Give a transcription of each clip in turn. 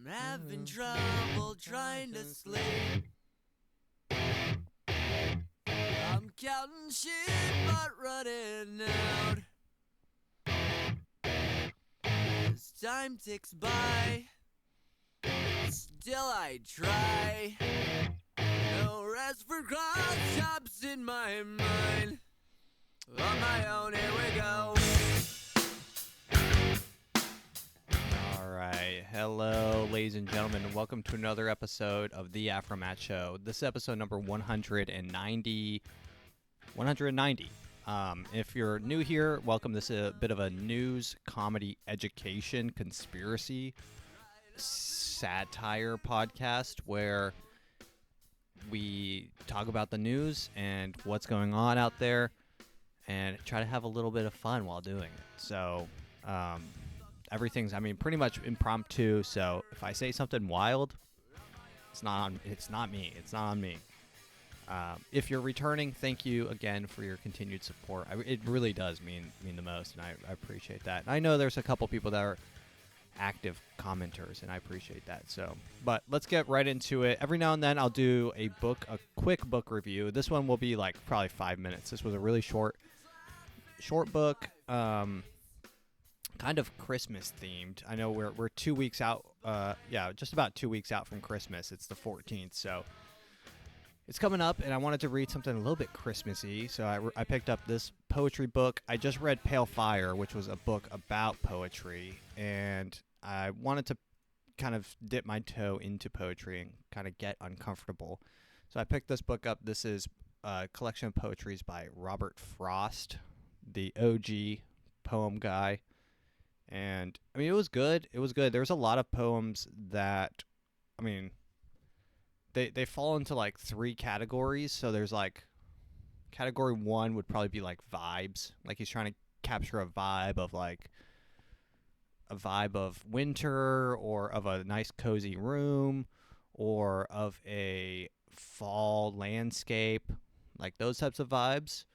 having trouble trying to sleep. I'm counting sheep but running out. As time ticks by, still I try. No rest for cross chops in my mind. On my own, here we go. Alright, hello ladies and gentlemen, and welcome to another episode of the AfroMattt Show. This is episode number 190. If you're new here, welcome. This is a bit of a news, comedy, education, conspiracy, satire podcast where we talk about the news and what's going on out there and try to have a little bit of fun while doing it. So, everything's, pretty much impromptu. So if I say something wild, it's not on me. It's not on me. If you're returning, thank you again for your continued support. It really does mean the most, and I appreciate that. And I know there's a couple people that are active commenters, and I appreciate that. So, but let's get right into it. Every now and then I'll do a quick book review. This one will be like probably 5 minutes. This was a really short book. Kind of Christmas themed. I know we're 2 weeks out. Just about 2 weeks out from Christmas. It's the 14th, so it's coming up, and I wanted to read something a little bit Christmassy. So I picked up this poetry book. I just read Pale Fire, which was a book about poetry, and I wanted to kind of dip my toe into poetry and kind of get uncomfortable. So I picked this book up. This is a collection of poetries by Robert Frost, the OG poem guy. And, it was good. It was good. There's a lot of poems that, they fall into, like, 3 categories. So there's, like, category 1 would probably be, like, vibes. Like, he's trying to capture a vibe of winter or of a nice, cozy room or of a fall landscape, like those types of vibes.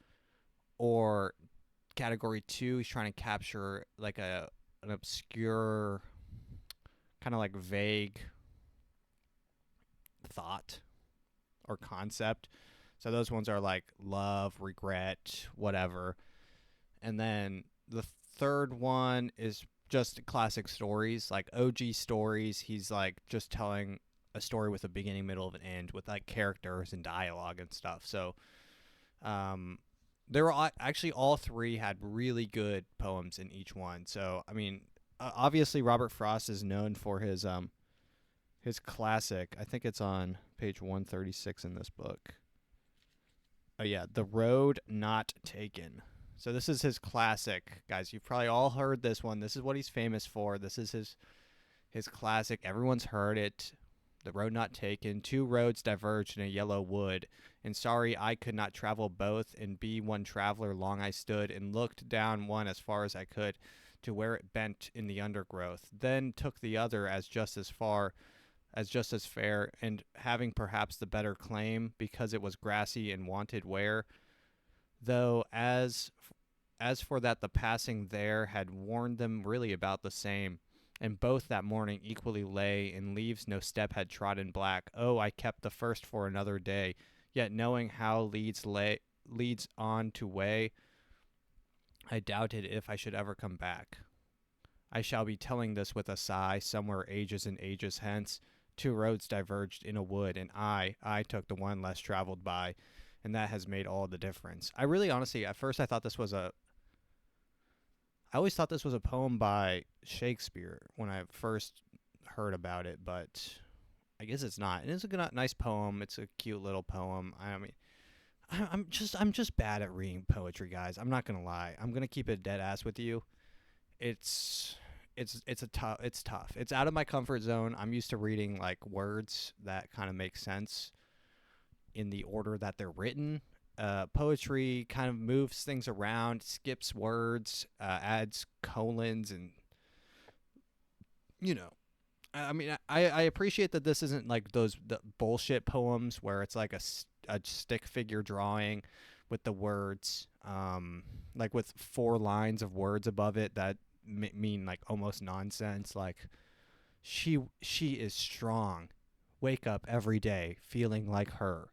Or category 2, he's trying to capture, like, an obscure, kind of like vague thought or concept. So those ones are like love, regret, whatever. And then the third one is just classic stories, like OG stories. He's like just telling a story with a beginning, middle, and end with like characters and dialogue and stuff. So there were actually all 3 had really good poems in each one. So, obviously Robert Frost is known for his classic. I think it's on page 136 in this book. Oh yeah, The Road Not Taken. So this is his classic, guys. You've probably all heard this one. This is what he's famous for. This is his classic. Everyone's heard it. The Road Not Taken. 2 roads diverged in a yellow wood, and sorry I could not travel both, and be one traveler long I stood, and looked down one as far as I could, to where it bent in the undergrowth, then took the other as just as far, as just as fair, and having perhaps the better claim, because it was grassy and wanted wear, though as for that the passing there had warned them really about the same. And both that morning equally lay, in leaves no step had trodden black. Oh, I kept the first for another day, yet knowing how leads on to way, I doubted if I should ever come back. I shall be telling this with a sigh, somewhere ages and ages hence. 2 roads diverged in a wood, and I took the one less traveled by, and that has made all the difference. I really honestly, at first I always thought this was a poem by Shakespeare when I first heard about it, but I guess it's not. And it's a nice poem. It's a cute little poem. I'm just bad at reading poetry, guys. I'm not gonna lie. I'm gonna keep it dead ass with you. It's tough. It's out of my comfort zone. I'm used to reading like words that kind of make sense in the order that they're written. Poetry kind of moves things around, skips words, adds colons, and I appreciate that this isn't like the bullshit poems where it's like a stick figure drawing with the words, like with 4 lines of words above it that mean like almost nonsense, like she is strong. Wake up every day feeling like her.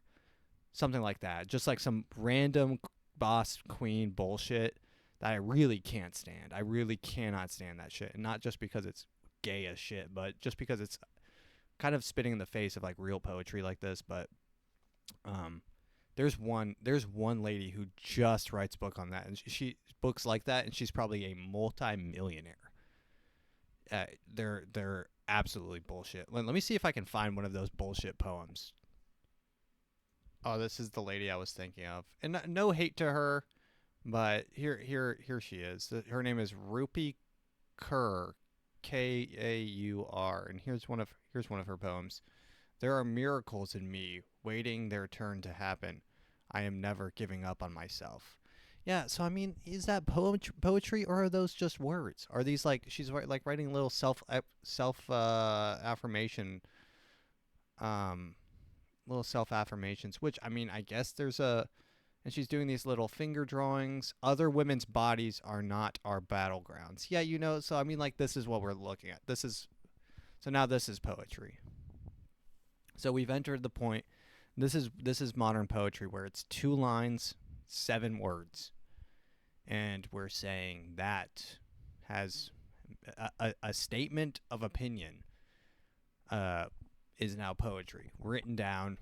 Something like that. Just like some random boss queen bullshit that I really can't stand. I really cannot stand that shit. And not just because it's gay as shit, but just because it's kind of spitting in the face of like real poetry like this. But there's one lady who just writes book on that, and she books like that, and she's probably a multi-millionaire. They're absolutely bullshit. Let me see if I can find one of those bullshit poems. Oh, this is the lady I was thinking of, and no hate to her, but here she is. Her name is Rupi Kaur, Kaur, and here's one of her poems. There are miracles in me waiting their turn to happen. I am never giving up on myself. Yeah, so I mean, is that poetry or are those just words? Are these like she's like writing little self affirmation little self affirmations, which I mean, I guess there's a and she's doing these little finger drawings. Other women's bodies are not our battlegrounds. Yeah, you know, so I mean like this is what we're looking at. So now this is poetry. So we've entered the point. This is modern poetry where it's 2 lines, 7 words, and we're saying that has a statement of opinion is now poetry. Written down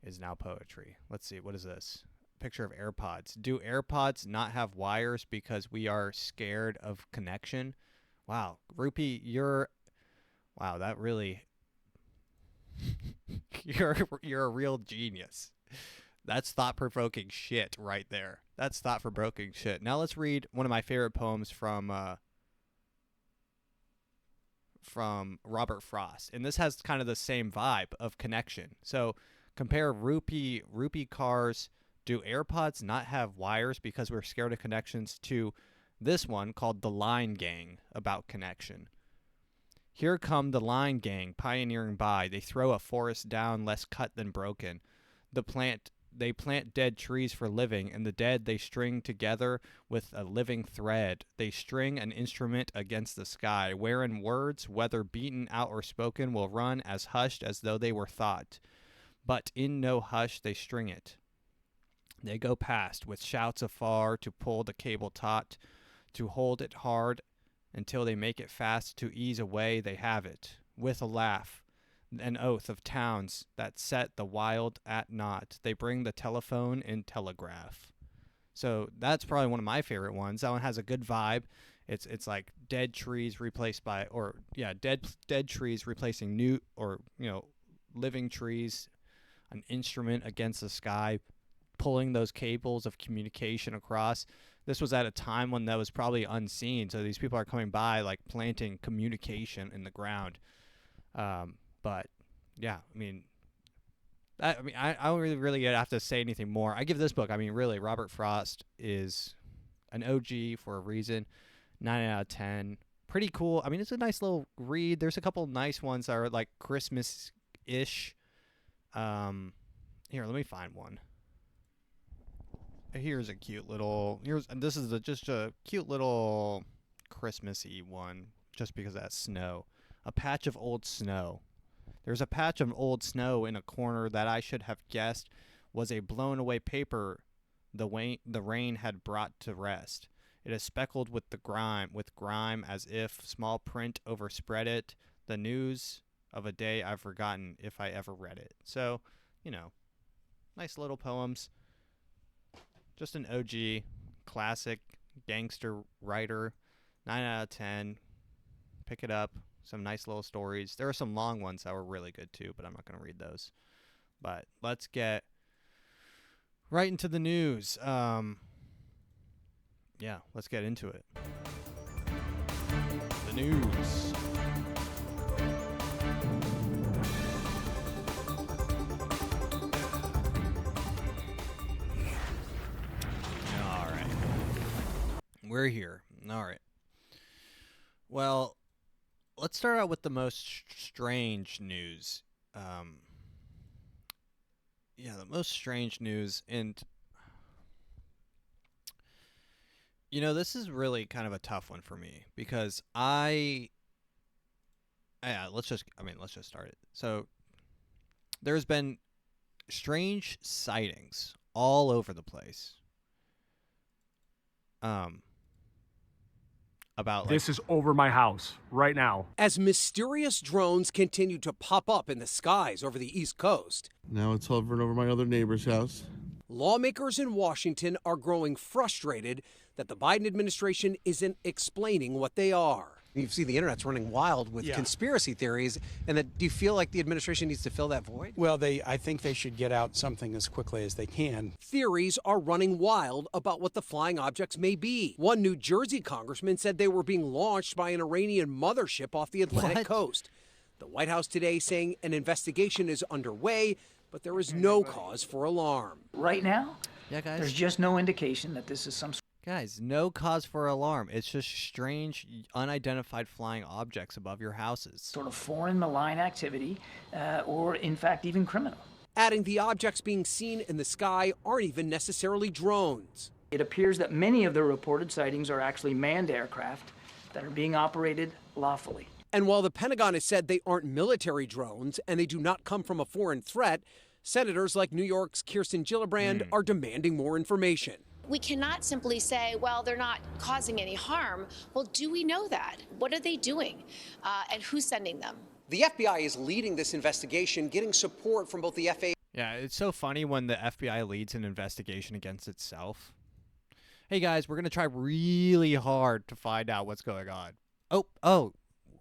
is now poetry. Let's see, what is this? Picture of AirPods. Do AirPods not have wires because we are scared of connection? Wow, Rupi, wow, that really you're a real genius. That's thought-provoking shit right there. That's thought-provoking shit. Now let's read one of my favorite poems from Robert Frost. And this has kind of the same vibe of connection. So compare Rupi Kaur's Do AirPods Not Have Wires Because We're Scared of Connections to this one called The Line Gang about connection. Here come the line gang pioneering by. They throw a forest down less cut than broken. They plant dead trees for living, and the dead they string together with a living thread. They string an instrument against the sky, wherein words, whether beaten out or spoken, will run as hushed as though they were thought. But in no hush they string it. They go past with shouts afar to pull the cable taut, to hold it hard until they make it fast. To ease away they have it, with a laugh, an oath of towns that set the wild at naught. They bring the telephone and telegraph. So that's probably one of my favorite ones. That one has a good vibe. It's like dead trees replaced by, or yeah, dead trees replacing new, or living trees, an instrument against the sky, pulling those cables of communication across. This was at a time when that was probably unseen, so these people are coming by like planting communication in the ground. But yeah, I don't really have to say anything more. I give this book, really, Robert Frost is an OG for a reason. 9 out of 10. Pretty cool. It's a nice little read. There's a couple nice ones that are like Christmas-ish. Here, let me find one. Here's a cute little. This is just a cute little Christmassy one, just because of that snow. A patch of old snow. There's a patch of old snow in a corner that I should have guessed was a blown away paper the rain had brought to rest. It is speckled with grime as if small print overspread it. The news of a day I've forgotten if I ever read it. So, nice little poems. Just an OG, classic, gangster writer. 9 out of 10. Pick it up. Some nice little stories. There are some long ones that were really good too, but I'm not going to read those. But let's get right into the news. Let's get into it. The news. All right. We're here. All right. Well, let's start out with the most strange news. The most strange news. And, this is really kind of a tough one for me because I Yeah, let's just start it. So there's been strange sightings all over the place. About like This is over my house right now. As mysterious drones continue to pop up in the skies over the East Coast, Now it's hovering over my other neighbor's house. lawmakers in Washington are growing frustrated that the Biden administration isn't explaining what they are. You see the internet's running wild with conspiracy theories, and do you feel like the administration needs to fill that void? Well, I think they should get out something as quickly as they can. Theories are running wild about what the flying objects may be. One New Jersey congressman said they were being launched by an Iranian mothership off the Atlantic coast. The White House today saying an investigation is underway, but there is no cause for alarm. Right now, yeah, guys. there's just no indication that this is some Guys, no cause for alarm. It's just strange, unidentified flying objects above your houses. sort of foreign malign activity, or in fact even criminal. Adding the objects being seen in the sky aren't even necessarily drones. It appears that many of the reported sightings are actually manned aircraft that are being operated lawfully. And while the Pentagon has said they aren't military drones and they do not come from a foreign threat, senators like New York's Kirsten Gillibrand are demanding more information. We cannot simply say, well, they're not causing any harm. Well, do we know that? What are they doing? And who's sending them? The FBI is leading this investigation, getting support from both the FAA. Yeah, it's so funny when the FBI leads an investigation against itself. Hey guys, we're going to try really hard to find out what's going on. Oh,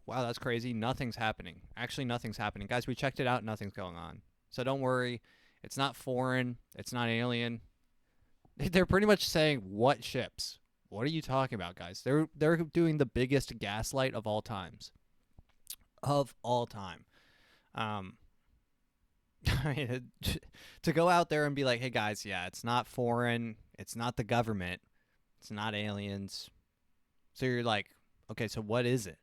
wow, that's crazy. Nothing's happening. Actually, nothing's happening. Guys, we checked it out. Nothing's going on. So don't worry. It's not foreign. It's not alien. They're pretty much saying, what ships? What are you talking about, guys? They're doing the biggest gaslight of all times. Of all time. I mean, to go out there and be like, hey, guys, yeah, it's not foreign. It's not the government. It's not aliens. So you're like, okay, so what is it?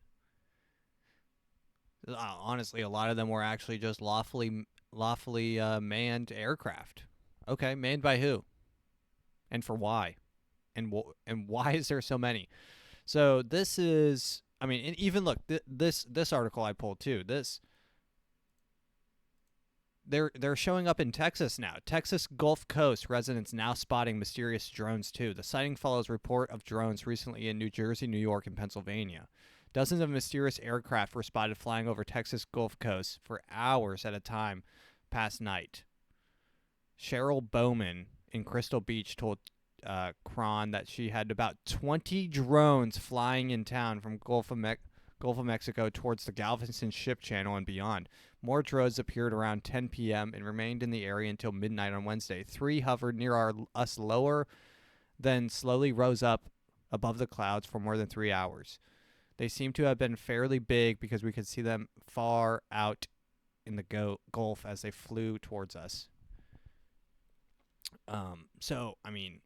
Honestly, a lot of them were actually just lawfully manned aircraft. Okay, manned by who? And for why? And why is there so many? So this is, I mean, and even look, this article I pulled too. They're showing up in Texas now. Texas Gulf Coast residents now spotting mysterious drones too. The sighting follows report of drones recently in New Jersey, New York, and Pennsylvania. Dozens of mysterious aircraft were spotted flying over Texas Gulf Coast for hours at a time past night. Cheryl Bowman in Crystal Beach told Cron that she had about 20 drones flying in town from Gulf of Mexico towards the Galveston Ship Channel and beyond. More drones appeared around 10 p.m. and remained in the area until midnight on Wednesday. 3 hovered near us lower, then slowly rose up above the clouds for more than 3 hours. They seem to have been fairly big because we could see them far out in the Gulf as they flew towards us. So, I mean,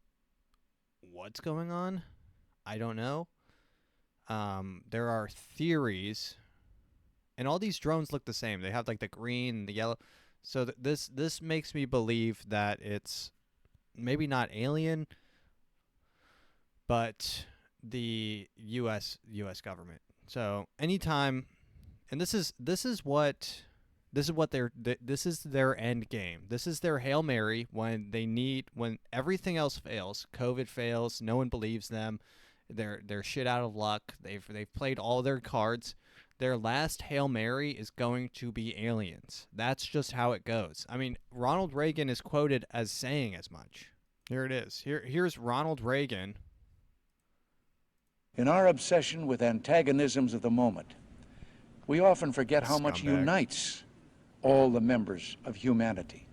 what's going on? I don't know. There are theories, and all these drones look the same. They have like the green and the yellow. So this makes me believe that it's maybe not alien, but the U.S. government. So anytime, and this is their end game. This is their Hail Mary when everything else fails. COVID fails. No one believes them. They're shit out of luck. They've played all their cards. Their last Hail Mary is going to be aliens. That's just how it goes. I mean, Ronald Reagan is quoted as saying as much. Here it is. Here's Ronald Reagan. In our obsession with antagonisms of the moment, we often forget how much unites all the members of humanity.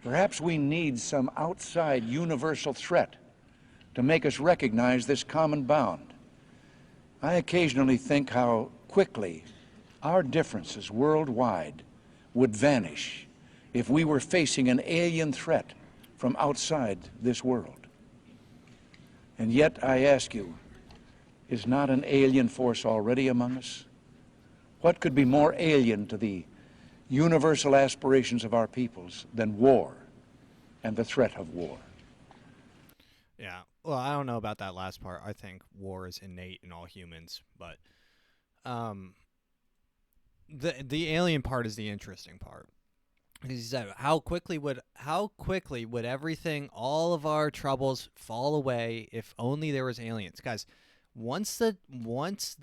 Perhaps we need some outside universal threat to make us recognize this common bound. I occasionally think how quickly our differences worldwide would vanish if we were facing an alien threat from outside this world. And yet, I ask you, is not an alien force already among us? What could be more alien to the universal aspirations of our peoples than war and the threat of war? Yeah, well, I don't know about that last part. I think war is innate in all humans, but the alien part is the interesting part. He said, how quickly would everything, all of our troubles, fall away if only there was aliens, guys? Once the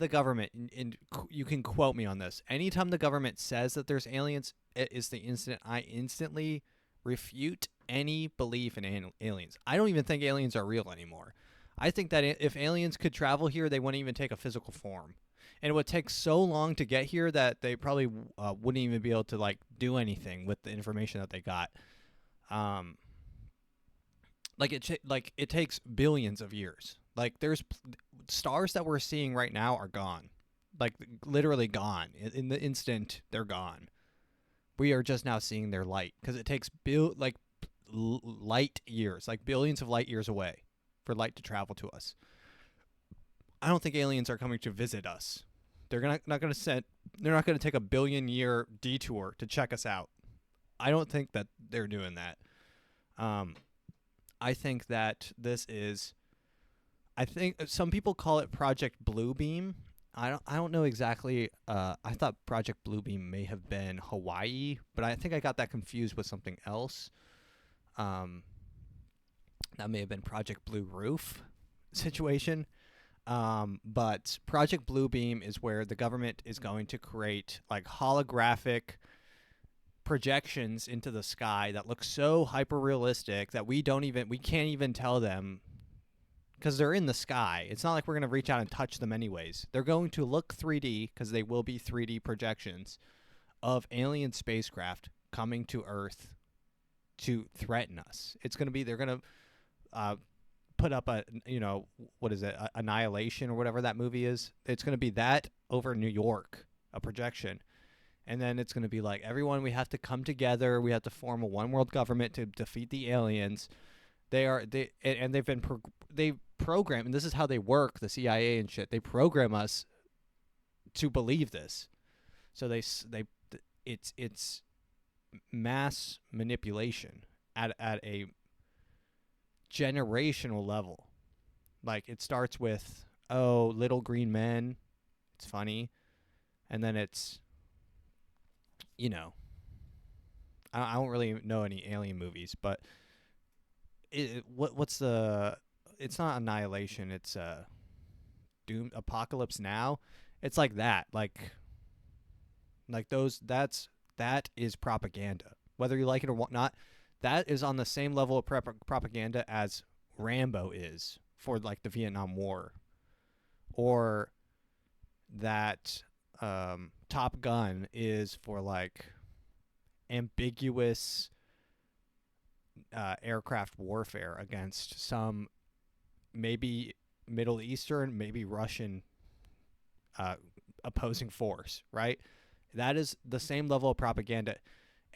government, and you can quote me on this, anytime the government says that there's aliens, it is the instant I instantly refute any belief in aliens. I don't even think aliens are real anymore. I think that if aliens could travel here, they wouldn't even take a physical form. And it would take so long to get here that they probably wouldn't even be able to like do anything with the information that they got. It takes billions of years. Like there's stars that we're seeing right now are gone, like literally gone. In the instant they're gone. We are just now seeing their light because it takes light years, like billions of light years away, for light to travel to us. I don't think aliens are coming to visit us. They're not going to take a billion-year detour to check us out. I don't think that they're doing that. I think that this is. I think some people call it Project Bluebeam. I don't know exactly. I thought Project Bluebeam may have been Hawaii, but I think I got that confused with something else. That may have been Project Blue Roof situation. But Project Bluebeam is where the government is going to create like holographic projections into the sky that look so hyper realistic that we can't even tell them because they're in the sky. It's not like we're going to reach out and touch them anyways. They're going to look 3D because they will be 3D projections of alien spacecraft coming to Earth to threaten us. It's going to be, they're going to put up Annihilation or whatever that movie is. It's going to be that over New York, a projection. And then it's going to be like, everyone, we have to come together. We have to form a one world government to defeat the aliens. They've programmed, and this is how they work, the CIA and shit. They program us to believe this. So it's mass manipulation at a generational level. Like it starts with, oh, little green men, it's funny, and then it's, I don't really know any alien movies, but it's not Annihilation, it's Doom, Apocalypse Now. It's like that, like those. That is propaganda, whether you like it or not. That is on the same level of propaganda as Rambo is for like the Vietnam War, or that Top Gun is for like ambiguous aircraft warfare against some maybe Middle Eastern, maybe Russian opposing force, right? That is the same level of propaganda.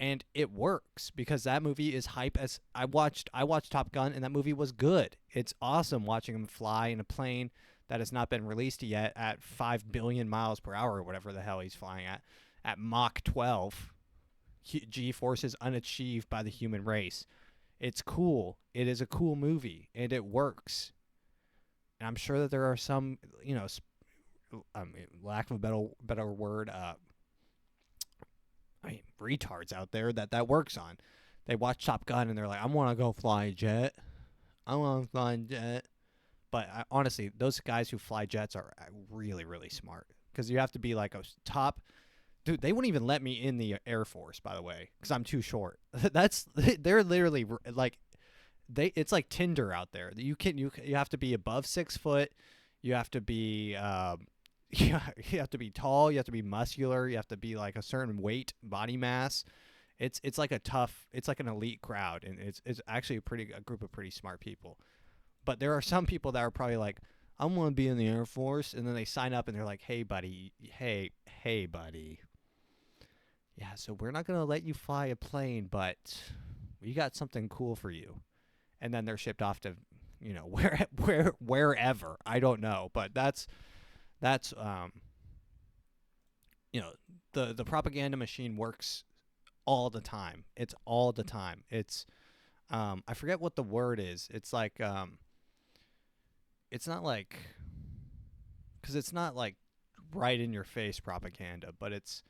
And it works because that movie is hype as I watched Top Gun, and that movie was good. It's awesome watching him fly in a plane that has not been released yet at 5 billion miles per hour or whatever the hell he's flying at Mach 12. G-forces unachieved by the human race. It's cool. It is a cool movie, and it works. And I'm sure that there are some, lack of a better word, retards out there that works on. They watch Top Gun and they're like, I want to go fly a jet. I want to fly a jet. But honestly, those guys who fly jets are really, really smart because you have to be like a top. Dude, they wouldn't even let me in the Air Force, by the way, because I'm too short. They're literally like, it's like Tinder out there. You have to be above 6 foot. You have to be you have to be tall, you have to be muscular, you have to be like a certain weight, body mass. It's like an elite crowd, and it's actually a group of pretty smart people. But there are some people that are probably like, I want to be in the Air Force, and then they sign up and they're like, hey buddy, hey buddy. Yeah, so we're not going to let you fly a plane, but we got something cool for you. And then they're shipped off to, wherever. I don't know, but that's the propaganda machine works all the time. It's all the time. It's I forget what the word is. It's like it's not like, because it's not like right in your face propaganda, but it's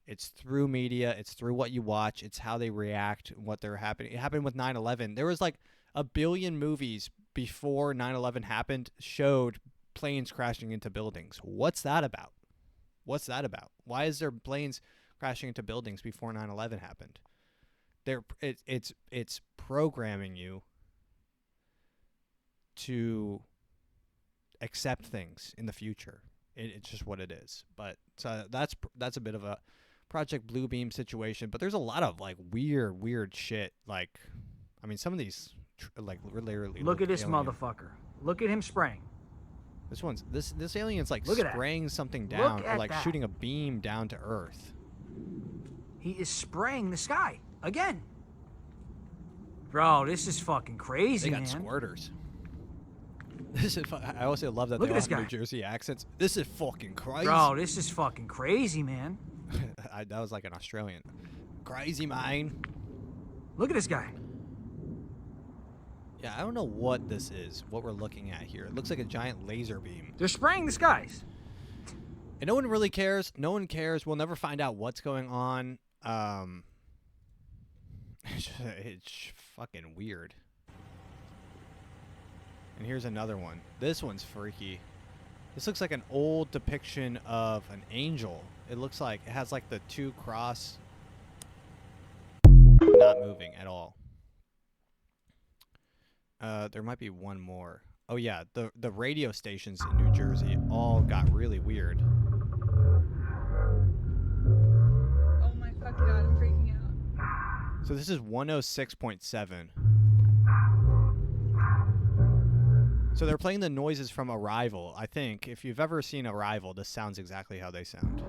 It's through media. It's through what you watch. It's how they react, what they're happening. It happened with 9/11. There was like a billion movies before 9/11 happened showed planes crashing into buildings. What's that about? What's that about? Why is there planes crashing into buildings before 9/11 happened? It's programming you to accept things in the future. It's just what it is. But so that's a bit of a Project Bluebeam situation. But there's a lot of like weird shit. Like, I mean, some of these like literally Look at this alien. motherfucker. Look at him spraying. This alien's like Look at that. spraying something down Look or at like that. shooting a beam down to Earth. He is spraying the sky again. Bro, this is fucking crazy, They got man. squirters. This is. I also love that Look they at all this have guy. New Jersey accents. This is fucking crazy. Bro, this is fucking crazy, man. That was like an Australian. Crazy, man. Look at this guy. Yeah, I don't know what this is, what we're looking at here. It looks like a giant laser beam. They're spraying the skies. And no one really cares. No one cares. We'll never find out what's going on. It's fucking weird. And here's another one. This one's freaky. This looks like an old depiction of an angel. It looks like it has like the two cross not moving at all. There might be one more. Oh yeah, the radio stations in New Jersey all got really weird. Oh my fucking god, I'm freaking out. So this is 106.7. So they're playing the noises from Arrival. I think if you've ever seen Arrival, this sounds exactly how they sound.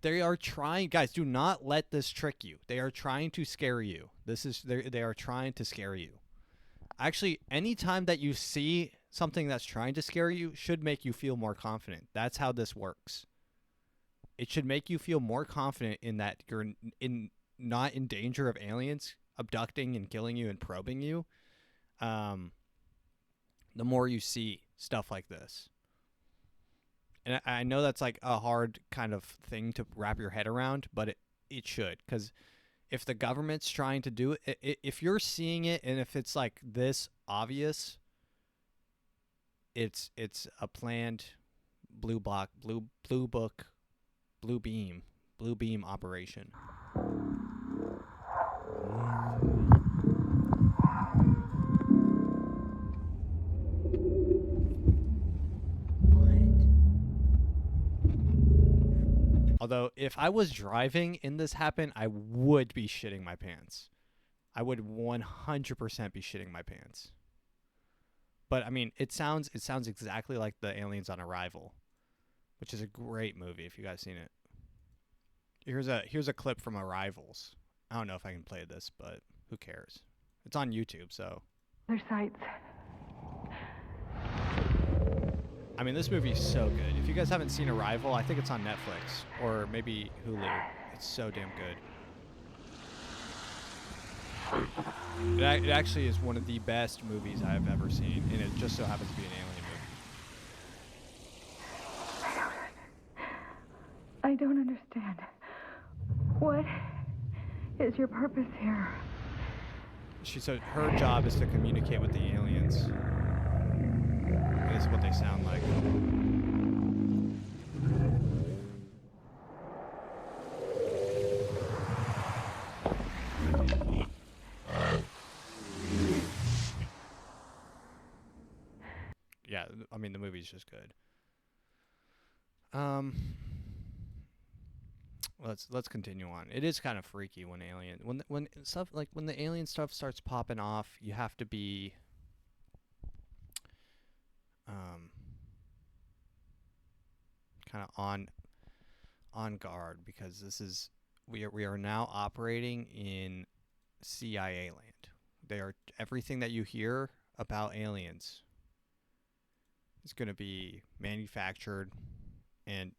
They are trying, guys, do not let this trick you. They are trying to scare you. They are trying to scare you. Actually, anytime that you see something that's trying to scare you should make you feel more confident. That's how this works. It should make you feel more confident in that you're not in danger of aliens abducting and killing you and probing you. The more you see stuff like this. And I know that's like a hard kind of thing to wrap your head around, but it should. Because if the government's trying to do it, if you're seeing it and if it's like this obvious, it's a planned blue beam operation. Although, if I was driving and this happened, I would be shitting my pants. I would 100% be shitting my pants. But I mean, it sounds exactly like the aliens on Arrival, which is a great movie if you guys seen it. Here's a clip from Arrivals. I don't know if I can play this, but who cares? It's on YouTube, so. Their sights. I mean, this movie is so good. If you guys haven't seen Arrival, I think it's on Netflix or maybe Hulu. It's so damn good. It actually is one of the best movies I've ever seen, and it just so happens to be an alien movie. I don't understand. What is your purpose here? She said her job is to communicate with the aliens. And this is what they sound like. Yeah, I mean the movie's just good. Let's continue on. It is kind of freaky when the alien stuff starts popping off. You have to be kind of on guard, because we are now operating in CIA land. Everything that you hear about aliens is going to be manufactured and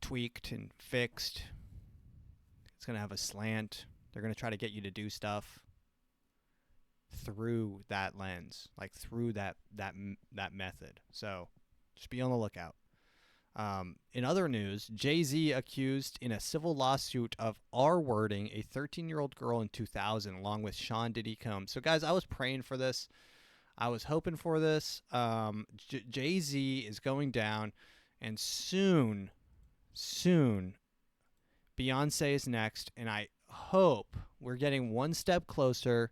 tweaked and fixed. It's going to have a slant. They're going to try to get you to do stuff through that lens, like through that method. So just be on the lookout. In other news, Jay-Z accused in a civil lawsuit of R-wording a 13-year-old girl in 2000 along with Sean Diddy Combs. So, guys, I was praying for this. I was hoping for this. Jay-Z is going down, and soon, Beyonce is next, and I hope we're getting one step closer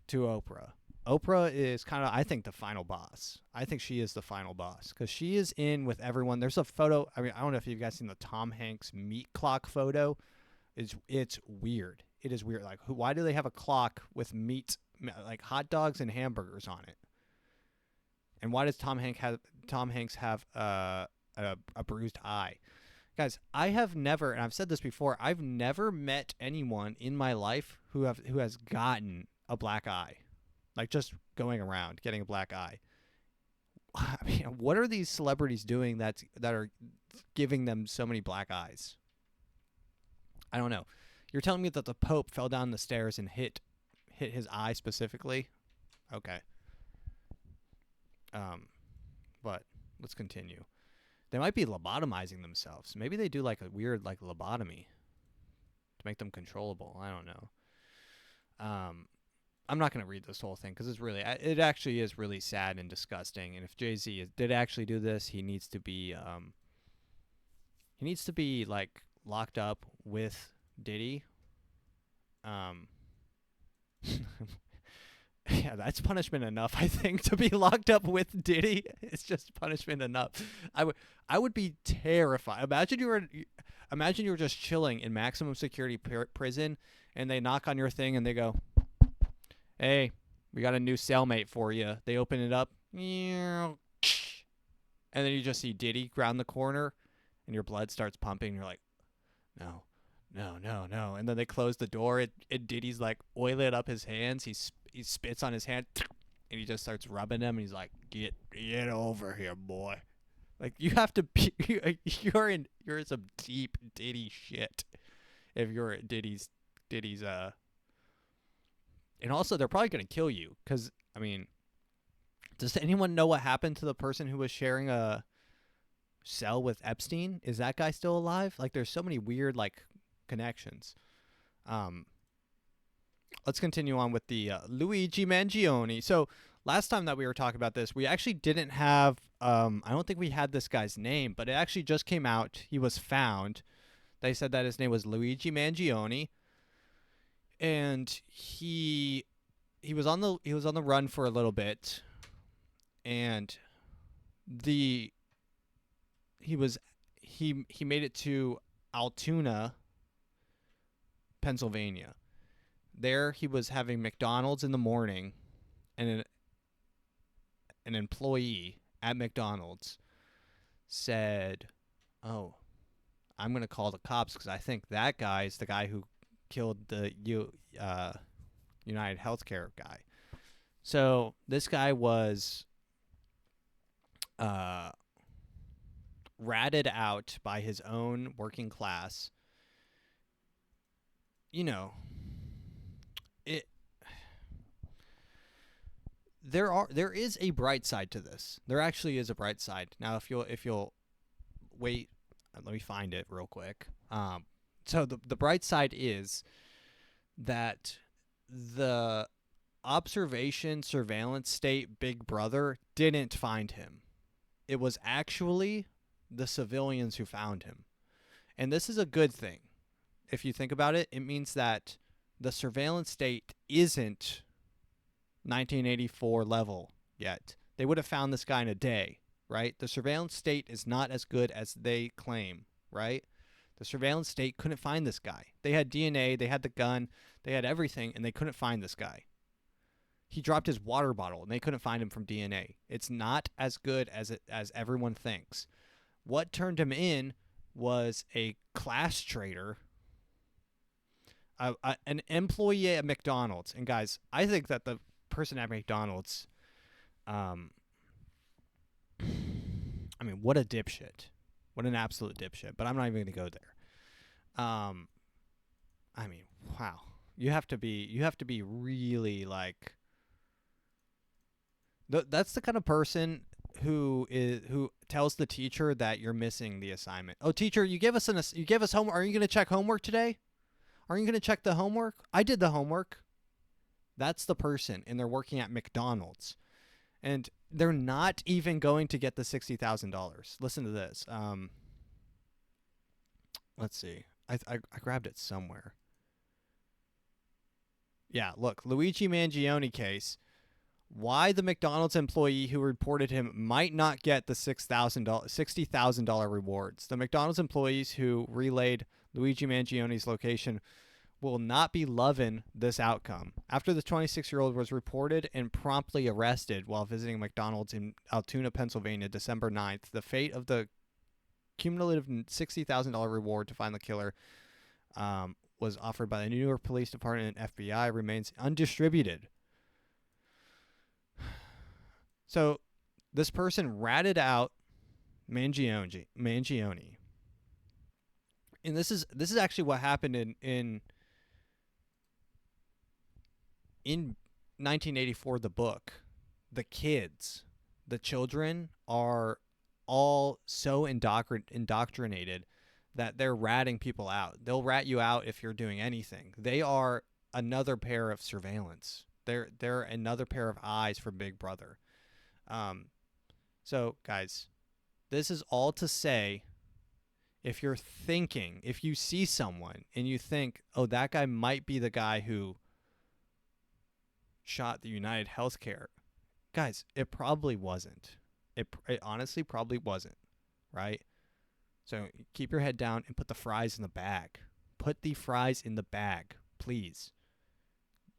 to Oprah. Oprah is kind of, I think, the final boss. I think she is the final boss because she is in with everyone. There's a photo. I mean, I don't know if you guys seen the Tom Hanks meat clock photo. It's weird. It is weird. Like, why do they have a clock with meat, like hot dogs and hamburgers on it? And why does Tom Hanks have a bruised eye? Guys, I have never, and I've said this before, I've never met anyone in my life who has gotten a black eye. Like, just going around getting a black eye. I mean, what are these celebrities doing that are giving them so many black eyes? I don't know. You're telling me that the Pope fell down the stairs and hit his eye specifically? Okay. But let's continue. They might be lobotomizing themselves. Maybe they do like a weird like lobotomy to make them controllable. I don't know. I'm not going to read this whole thing because it actually is really sad and disgusting. And if Jay-Z did actually do this, he needs to be like locked up with Diddy. Yeah, that's punishment enough, I think, to be locked up with Diddy. It's just punishment enough. I would be terrified. Imagine you were just chilling in maximum security prison, and they knock on your thing and they go, "Hey, we got a new cellmate for you." They open it up, and then you just see Diddy round the corner, and your blood starts pumping. You're like, no. And then they close the door. And Diddy's like oiling up his hands. He spits on his hand, and he just starts rubbing them. And he's like, "Get over here, boy." Like, you have to be. You're in some deep Diddy shit if you're at Diddy's. And also, they're probably gonna kill you because, I mean, does anyone know what happened to the person who was sharing a cell with Epstein? Is that guy still alive? Like, there's so many weird like connections. Let's continue on with the Luigi Mangione. So last time that we were talking about this, we actually didn't have. I don't think we had this guy's name, but it actually just came out. He was found. They said that his name was Luigi Mangione, and he was on the run for a little bit, and he made it to Altoona, Pennsylvania. There he was having McDonald's in the morning, and an employee at McDonald's said, "Oh, I'm going to call the cops because I think that guy is the guy who killed the United Healthcare guy." So this guy was ratted out by his own working class. You know, there is a bright side to this. There actually is a bright side. Now, if you'll wait, let me find it real quick. So the bright side is that the observation surveillance state Big Brother didn't find him. It was actually the civilians who found him. And this is a good thing. If you think about it, it means that the surveillance state isn't 1984 level yet. They would have found this guy in a day, right? The surveillance state is not as good as they claim, right? The surveillance state couldn't find this guy. They had DNA, they had the gun, they had everything, and they couldn't find this guy. He dropped his water bottle, and they couldn't find him from DNA. It's not as good as everyone thinks. What turned him in was a class traitor, an employee at McDonald's. And guys, I think that the person at McDonald's, I mean, what a dipshit. What an absolute dipshit. But I'm not even going to go there. I mean, wow. You have to be really like, that's the kind of person who tells the teacher that you're missing the assignment. Oh, teacher, you gave us homework. Are you going to check homework today? Are you going to check the homework? I did the homework. That's the person, and they're working at McDonald's, and they're not even going to get the $60,000. Listen to this. Let's see. I grabbed it somewhere. Yeah, look, Luigi Mangione case. Why the McDonald's employee who reported him might not get the $60,000 rewards. The McDonald's employees who relayed Luigi Mangione's location will not be loving this outcome. After the 26-year-old was reported and promptly arrested while visiting McDonald's in Altoona, Pennsylvania, December 9th, the fate of the cumulative $60,000 reward to find the killer was offered by the New York Police Department and FBI remains undistributed. So this person ratted out Mangione. And this is actually what happened in 1984, the book. The children are all so indoctrinated that they're ratting people out. They'll rat you out if you're doing anything. They are another pair of surveillance. They're another pair of eyes for Big Brother. So guys, this is all to say, if you see someone and you think, oh, that guy might be the guy who shot the United Healthcare, guys, it probably wasn't. It honestly probably wasn't, right? So keep your head down and put the fries in the bag. Put the fries in the bag, please.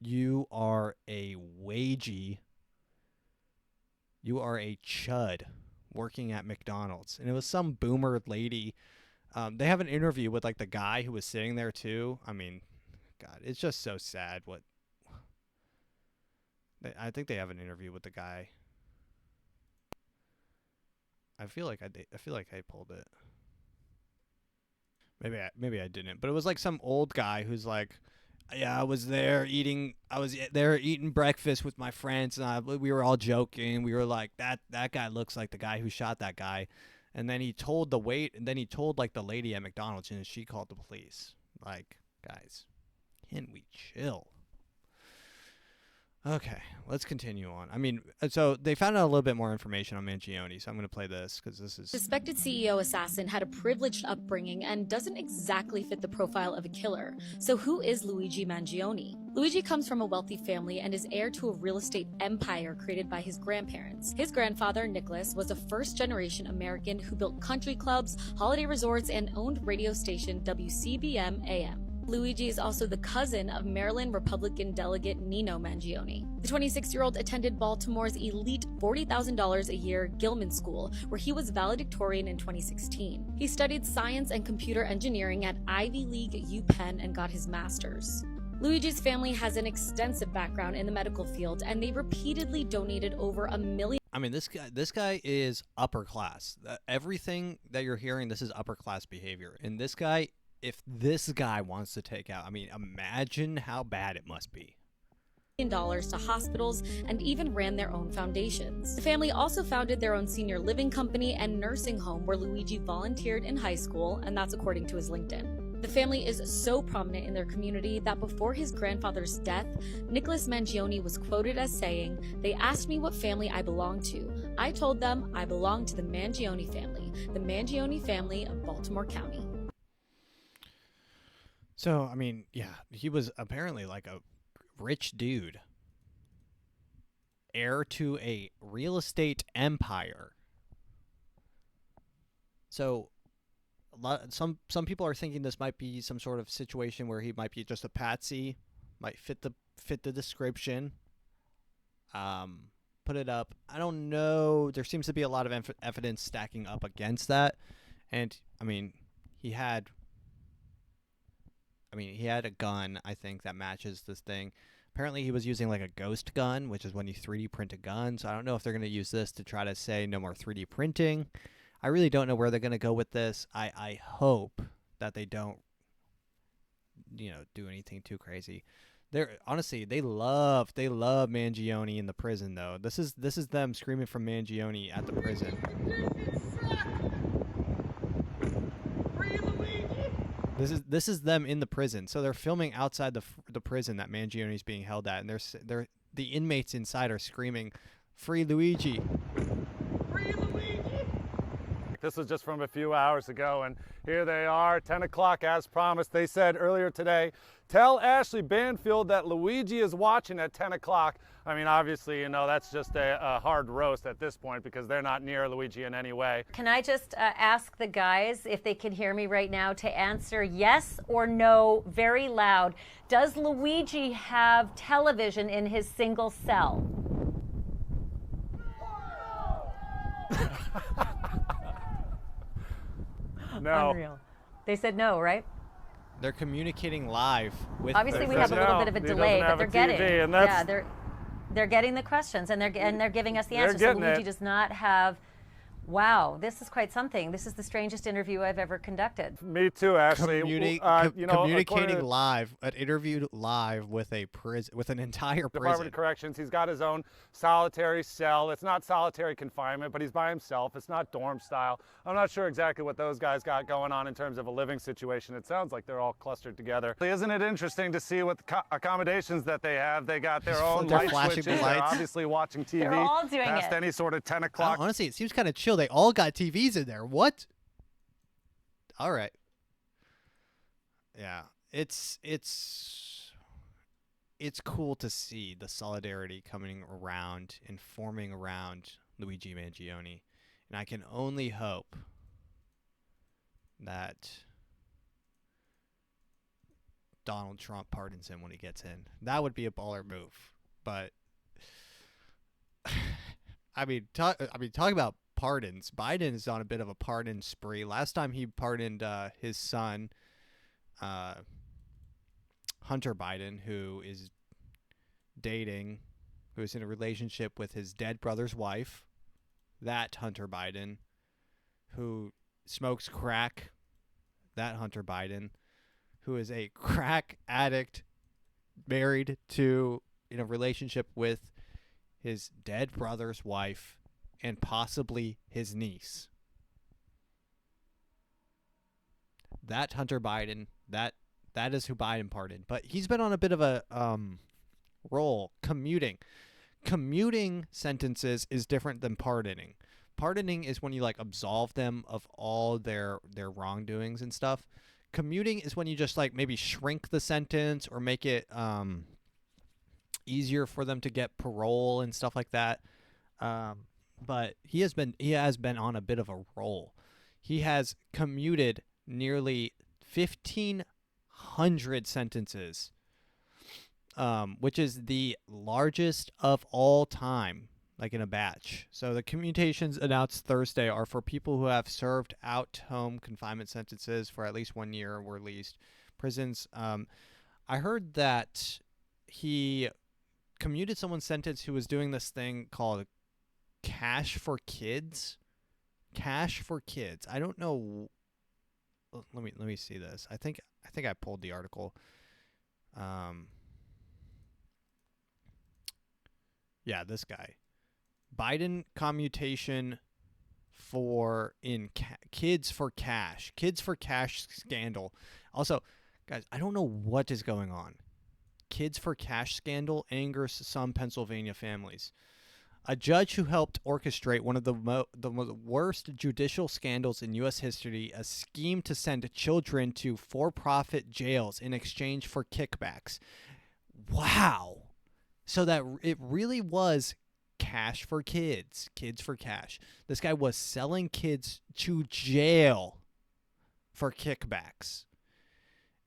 You are a wagey. You are a chud working at McDonald's. And it was some boomer lady. They have an interview with like the guy who was sitting there too. I mean, God, it's just so sad. I think they have an interview with the guy. I feel like I pulled it. Maybe I didn't. But it was like some old guy who's like, yeah, I was there eating breakfast with my friends, and we were all joking. We were like, that guy looks like the guy who shot that guy. And then he told the like the lady at McDonald's, and she called the police. Like, guys, can we chill? Okay, let's continue on. I mean, so they found out a little bit more information on Mangione, so I'm going to play this because this is... Suspected CEO assassin had a privileged upbringing and doesn't exactly fit the profile of a killer. So who is Luigi Mangione? Luigi comes from a wealthy family and is heir to a real estate empire created by his grandparents. His grandfather, Nicholas, was a first-generation American who built country clubs, holiday resorts, and owned radio station WCBM AM. Luigi is also the cousin of Maryland Republican delegate Nino Mangione. The 26-year-old attended Baltimore's elite $40,000 a year Gilman School, where he was valedictorian in 2016. He studied science and computer engineering at Ivy League UPenn and got his master's. Luigi's family has an extensive background in the medical field, and they repeatedly donated over $1 million. I mean, this guy is upper class. Everything that you're hearing, this is upper class behavior. And this guy, if this guy wants to take out, I mean, imagine how bad it must be. Dollars to hospitals and even ran their own foundations. The family also founded their own senior living company and nursing home where Luigi volunteered in high school, and that's according to his LinkedIn. The family is so prominent in their community that before his grandfather's death, Nicholas Mangione was quoted as saying, "They asked me what family I belong to. I told them I belong to the Mangione family of Baltimore County." So, I mean, yeah, he was apparently like a rich dude, heir to a real estate empire. So, some people are thinking this might be some sort of situation where he might be just a patsy, might fit the description. Put it up. I don't know. There seems to be a lot of evidence stacking up against that, and I mean, he had a gun, I think, that matches this thing. Apparently, he was using like a ghost gun, which is when you 3D print a gun. So I don't know if they're going to use this to try to say no more 3D printing. I really don't know where they're going to go with this. I hope that they don't, do anything too crazy. They're honestly they love Mangione in the prison though. This is them screaming from Mangione at the prison. This is them in the prison. So they're filming outside the prison that Mangione's being held at, and they're the inmates inside are screaming, "Free Luigi!" This was just from a few hours ago, and here they are, 10 o'clock as promised. They said earlier today, tell Ashley Banfield that Luigi is watching at 10 o'clock. I mean, obviously, you know, that's just a hard roast at this point because they're not near Luigi in any way. Can I just ask the guys if they can hear me right now to answer yes or no very loud? Does Luigi have television in his single cell? No. Unreal. They said no, right? They're communicating live with. Obviously, we have a little bit of a delay, but they're getting. And yeah, they're getting the questions and they're giving us the answers. So Luigi does not have. Wow, this is quite something. This is the strangest interview I've ever conducted. Me too, Ashley. Communicating live, an interview live with with an entire prison. Department of Corrections. He's got his own solitary cell. It's not solitary confinement, but he's by himself. It's not dorm style. I'm not sure exactly what those guys got going on in terms of a living situation. It sounds like they're all clustered together. Isn't it interesting to see what accommodations that they have? They got their own light switches. They're obviously watching TV. They're all doing past it. any sort of 10 o'clock. Honestly, it seems kind of chill. They all got TVs in there. What? All right. Yeah, it's cool to see the solidarity coming around and forming around Luigi Mangione, and I can only hope that Donald Trump pardons him when he gets in. That would be a baller move. But I mean, talk about pardons. Biden is on a bit of a pardon spree. Last time he pardoned his son, Hunter Biden, who is in a relationship with his dead brother's wife. That Hunter Biden, who smokes crack. That Hunter Biden, who is a crack addict, married to, in a relationship with his dead brother's wife and possibly his niece. That Hunter Biden, that is who Biden pardoned. But he's been on a bit of a roll, commuting. Commuting sentences is different than pardoning. Pardoning is when you like absolve them of all their wrongdoings and stuff. Commuting is when you just like maybe shrink the sentence or make it easier for them to get parole and stuff like that. But he has been on a bit of a roll. He has commuted nearly 1,500 sentences, which is the largest of all time, like in a batch. So the commutations announced Thursday are for people who have served out-home confinement sentences for at least 1 year or were released. Prisons. I heard that he commuted someone's sentence who was doing this thing called Cash for Kids. Cash for Kids. I don't know. Let me see this. I think I pulled the article. Yeah, this guy. Biden commutation Kids for Cash. Kids for Cash scandal. Also, guys, I don't know what is going on. Kids for Cash scandal angers some Pennsylvania families. A judge who helped orchestrate one of the worst judicial scandals in U.S. history, a scheme to send children to for-profit jails in exchange for kickbacks. Wow. So that it really was cash for kids. Kids for cash. This guy was selling kids to jail for kickbacks.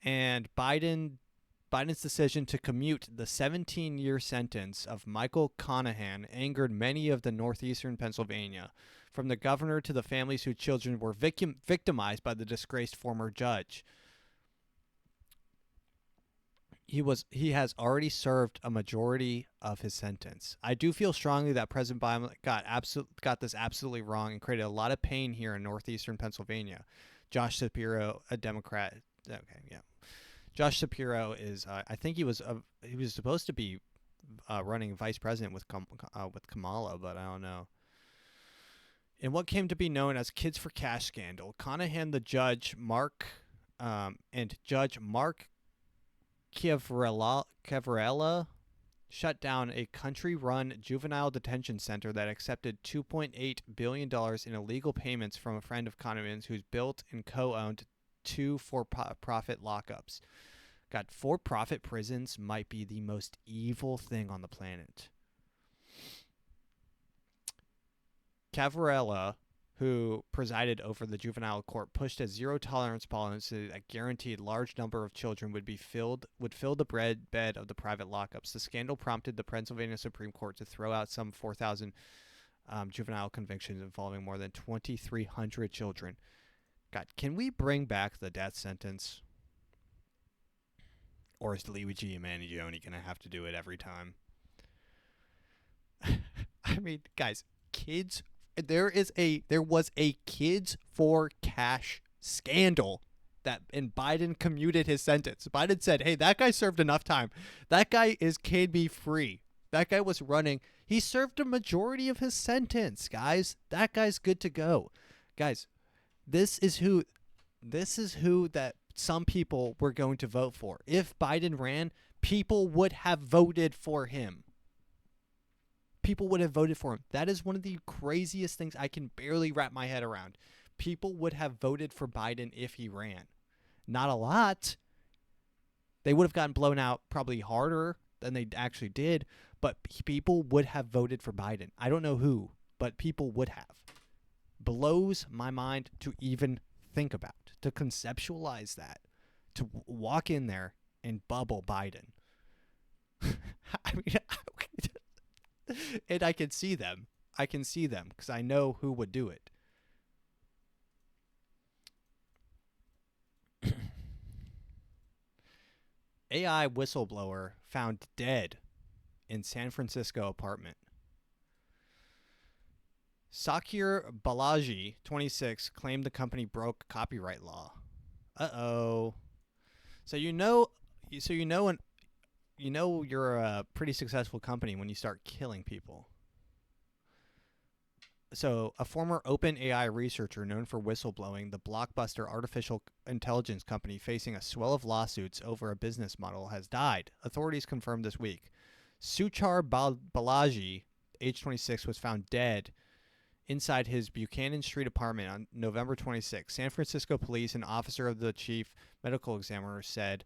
And Biden's decision to commute the 17-year sentence of Michael Conahan angered many of the northeastern Pennsylvania, from the governor to the families whose children were victimized by the disgraced former judge. He has already served a majority of his sentence. I do feel strongly that President Biden got this absolutely wrong and created a lot of pain here in northeastern Pennsylvania. Josh Shapiro, a Democrat. Okay, yeah. Josh Shapiro is, I think he was supposed to be running vice president with Kamala, but I don't know. In what came to be known as Kids for Cash scandal, Conahan, the judge, and Judge Mark Cavarella shut down a country-run juvenile detention center that accepted $2.8 billion in illegal payments from a friend of Conahan's who's built and co-owned 2 for-profit lockups. God, for-profit prisons might be the most evil thing on the planet. Cavarella, who presided over the juvenile court, pushed a zero-tolerance policy that guaranteed large number of children would fill the bed of the private lockups. The scandal prompted the Pennsylvania Supreme Court to throw out some 4,000 juvenile convictions involving more than 2,300 children. God, can we bring back the death sentence? Or is Luigi Mangione going to have to do it every time? I mean, guys, kids... There was a Kids for Cash scandal and Biden commuted his sentence. Biden said, hey, that guy served enough time. That guy can be free. That guy was running. He served a majority of his sentence, guys. That guy's good to go. Guys, this is who that some people were going to vote for. If Biden ran, people would have voted for him. People would have voted for him. That is one of the craziest things I can barely wrap my head around. People would have voted for Biden if he ran. Not a lot. They would have gotten blown out probably harder than they actually did, but people would have voted for Biden. I don't know who, but people would have. Blows my mind to even think about, to conceptualize that, to walk in there and bubble Biden. I mean, and I can see them. I can see them because I know who would do it. AI whistleblower found dead in San Francisco apartment. Sakir Balaji, 26, claimed the company broke copyright law. Uh-oh. So you know you're a pretty successful company when you start killing people. So a former OpenAI researcher known for whistleblowing, the blockbuster artificial intelligence company facing a swell of lawsuits over a business model, has died. Authorities confirmed this week. Suchar Balaji, age 26, was found dead inside his Buchanan Street apartment on November 26. San Francisco police, an officer of the chief medical examiner, said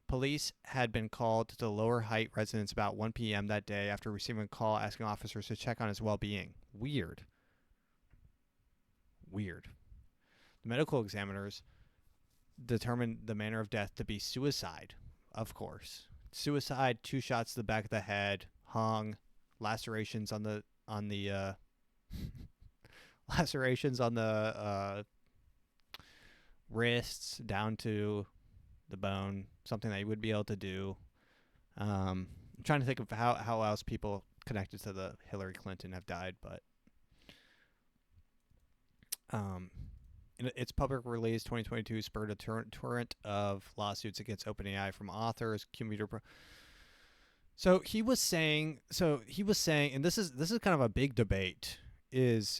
police had been called to the Lower Height residence about 1 p.m. that day after receiving a call asking officers to check on his well-being. Weird. The medical examiners determined the manner of death to be suicide, of course. Suicide, 2 shots to the back of the head, hung, lacerations on the wrists down to the bone, something that you would be able to do. I'm trying to think of how else people connected to the Hillary Clinton have died, but in its public release, 2022 spurred a torrent of lawsuits against OpenAI from authors, So he was saying, and this is kind of a big debate. I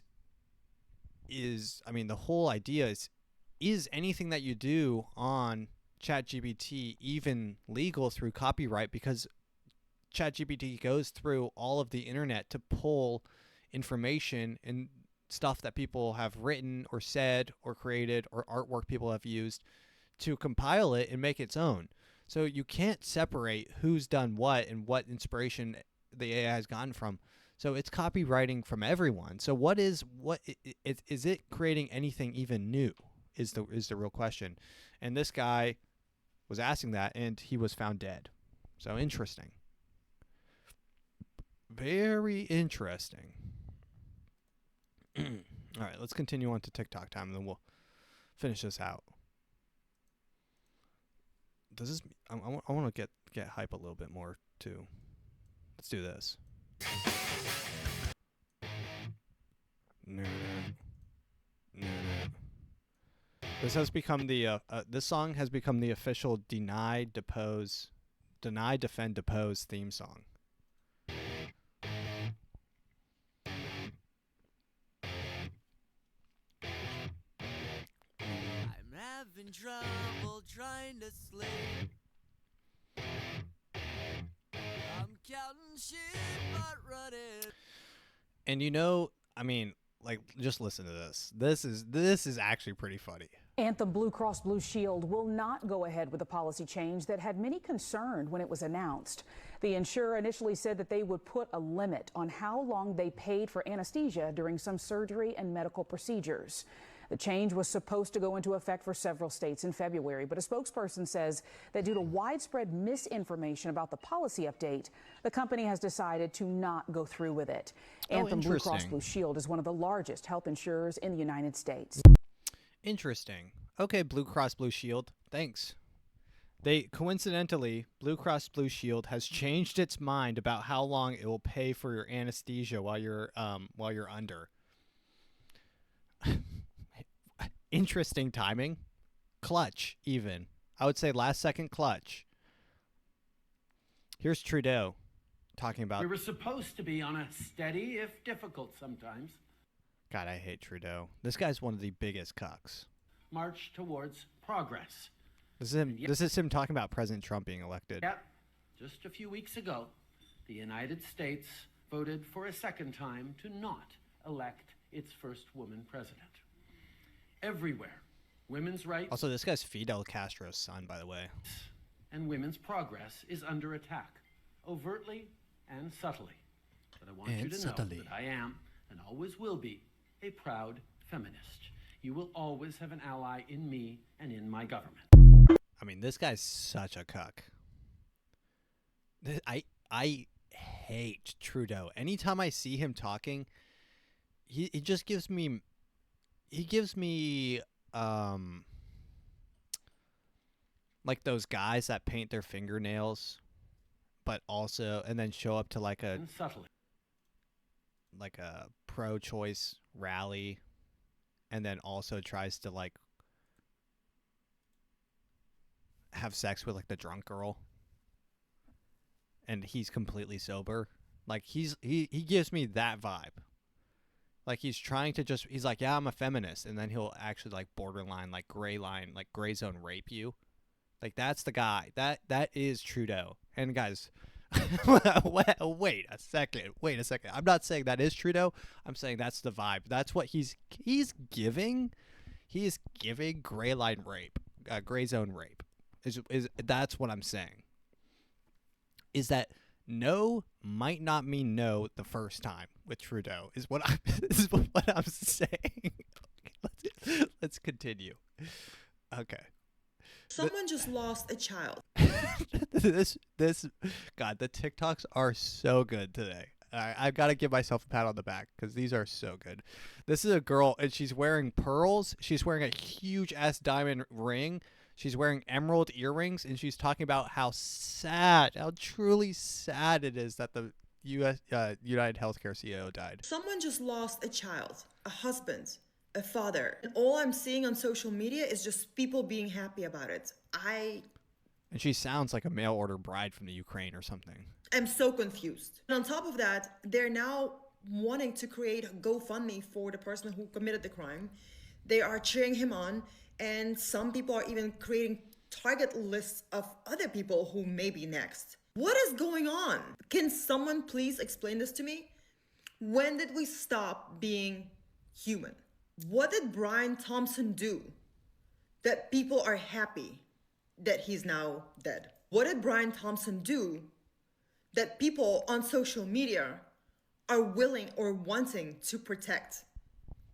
mean, the whole idea is anything that you do on ChatGPT even legal through copyright? Because ChatGPT goes through all of the internet to pull information and stuff that people have written or said or created or artwork people have used to compile it and make its own. So you can't separate who's done what and what inspiration the AI has gotten from. So it's copywriting from everyone. So is it creating anything even new is the real question. And this guy was asking that, and he was found dead. So interesting. Very interesting. All right, let's continue on to TikTok time, and then we'll finish this out. I want to get hype a little bit more too. Let's do this. This has become the this song has become the official deny, defend, depose theme song. I'm having trouble trying to sleep. I'm counting sheep but running. And I mean, like, just listen to this. This is actually pretty funny. Anthem Blue Cross Blue Shield will not go ahead with a policy change that had many concerned when it was announced. The insurer initially said that they would put a limit on how long they paid for anesthesia during some surgery and medical procedures. The change was supposed to go into effect for several states in February, but a spokesperson says that due to widespread misinformation about the policy update, the company has decided to not go through with it. Anthem Blue Cross Blue Shield is one of the largest health insurers in the United States. Interesting. Okay, Blue Cross Blue Shield. Thanks. Coincidentally, Blue Cross Blue Shield has changed its mind about how long it will pay for your anesthesia while you're under. Interesting timing. Clutch, even. I would say last second clutch. Here's Trudeau talking about... We were supposed to be on a steady, if difficult sometimes, God, I hate Trudeau. This guy's one of the biggest cucks. march towards progress. This is him talking about President Trump being elected. Yep. Just a few weeks ago, the United States voted for a second time to not elect its first woman president. Everywhere, women's rights... Also, this guy's Fidel Castro's son, by the way. ...and women's progress is under attack, overtly and subtly. But I want you to know that I am, and always will be, a proud feminist. You will always have an ally in me and in my government. I mean, this guy's such a cuck. I hate Trudeau. Anytime I see him talking, he just gives me... He gives me, like those guys that paint their fingernails, but also, and then show up to like a pro-choice rally, and then also tries to like have sex with like the drunk girl, and he's completely sober. Like he gives me that vibe. Like he's trying to he's like, yeah, I'm a feminist. And then he'll actually like borderline, like gray zone rape you. Like that's the guy. That is Trudeau. And guys, wait a second. I'm not saying that is Trudeau. I'm saying that's the vibe. That's what he's giving. He is giving gray line rape, gray zone rape. That's what I'm saying. Is that no might not mean no the first time with Trudeau is what I'm saying. Okay, let's continue. Okay. Someone just lost a child. This God, the TikToks are so good today. I've got to give myself a pat on the back because these are so good. This is a girl and she's wearing pearls. She's wearing a huge ass diamond ring. She's wearing emerald earrings, and she's talking about how truly sad it is that the United Healthcare CEO died. Someone just lost a child, a husband, a father. And all I'm seeing on social media is just people being happy about it. And she sounds like a mail-order bride from the Ukraine or something. I'm so confused. And on top of that, they're now wanting to create a GoFundMe for the person who committed the crime. They are cheering him on. And some people are even creating target lists of other people who may be next. What is going on? Can someone please explain this to me? When did we stop being human? What did Brian Thompson do that people are happy that he's now dead? What did Brian Thompson do that people on social media are willing or wanting to protect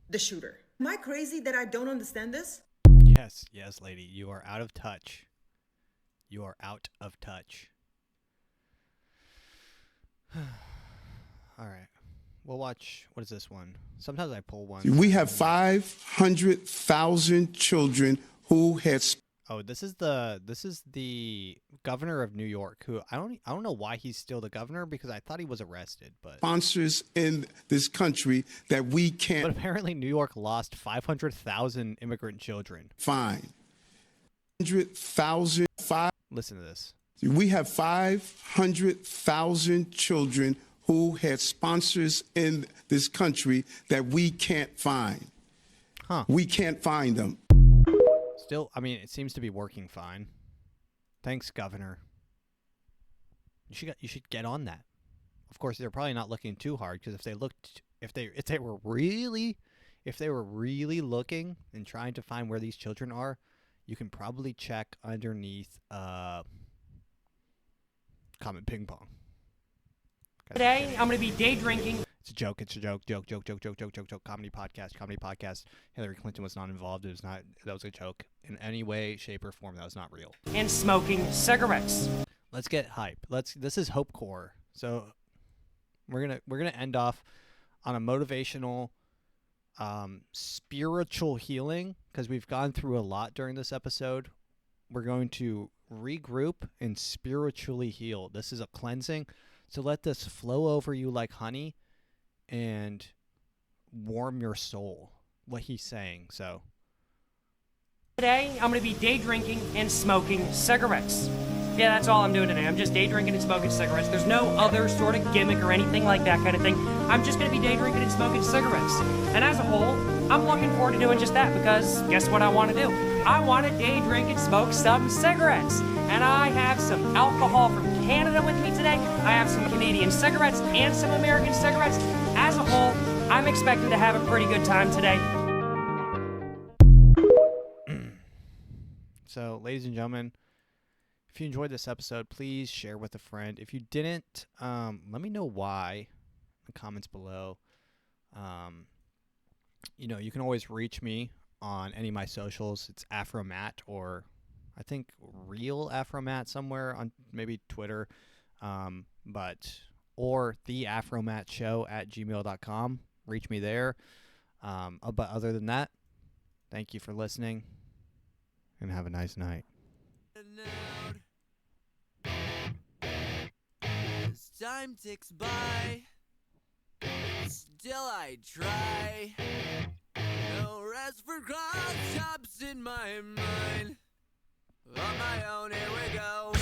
the shooter? Am I crazy that I don't understand this? Yes, lady. You are out of touch. You are out of touch. All right. We'll watch. What is this one? Sometimes I pull one. We have 500,000 children who had... Oh, this is the governor of New York, who I don't know why he's still the governor, because I thought he was arrested, but sponsors in this country that we can't. But apparently New York lost 500,000 immigrant children. Fine. 100,000. Listen to this. We have 500,000 children who had sponsors in this country that we can't find. Huh. We can't find them. Still, I mean, it seems to be working fine. Thanks, Governor. You should get on that. Of course, they're probably not looking too hard, because if they were really looking and trying to find where these children are, you can probably check underneath Comet Ping Pong. Today, I'm going to be day drinking. It's a joke. Joke. Comedy podcast. Hillary Clinton was not involved. That was a joke in any way, shape, or form. That was not real. And smoking cigarettes. Let's get hype. This is Hope Core. So we're gonna end off on a motivational, spiritual healing, because we've gone through a lot during this episode. We're going to regroup and spiritually heal. This is a cleansing. So let this flow over you like honey and warm your soul. What he's saying. So today, I'm going to be day drinking and smoking cigarettes. Yeah, that's all I'm doing today. I'm just day drinking and smoking cigarettes. There's no other sort of gimmick or anything like that kind of thing. I'm just going to be day drinking and smoking cigarettes. And as a whole, I'm looking forward to doing just that, because guess what I want to do? I want to day drink and smoke some cigarettes. And I have some alcohol from Canada with me today. I have some Canadian cigarettes and some American cigarettes. As a whole, I'm expecting to have a pretty good time today. So, ladies and gentlemen, if you enjoyed this episode, please share with a friend. If you didn't, let me know why in the comments below. You can always reach me on any of my socials. It's AfroMattt, or I think real AfroMattt somewhere on maybe Twitter, or the AfroMattt show @gmail.com. Reach me there. But other than that, thank you for listening, and have a nice night. As time ticks by, still I try. No rest for cross-chops in my mind. On my own, here we go.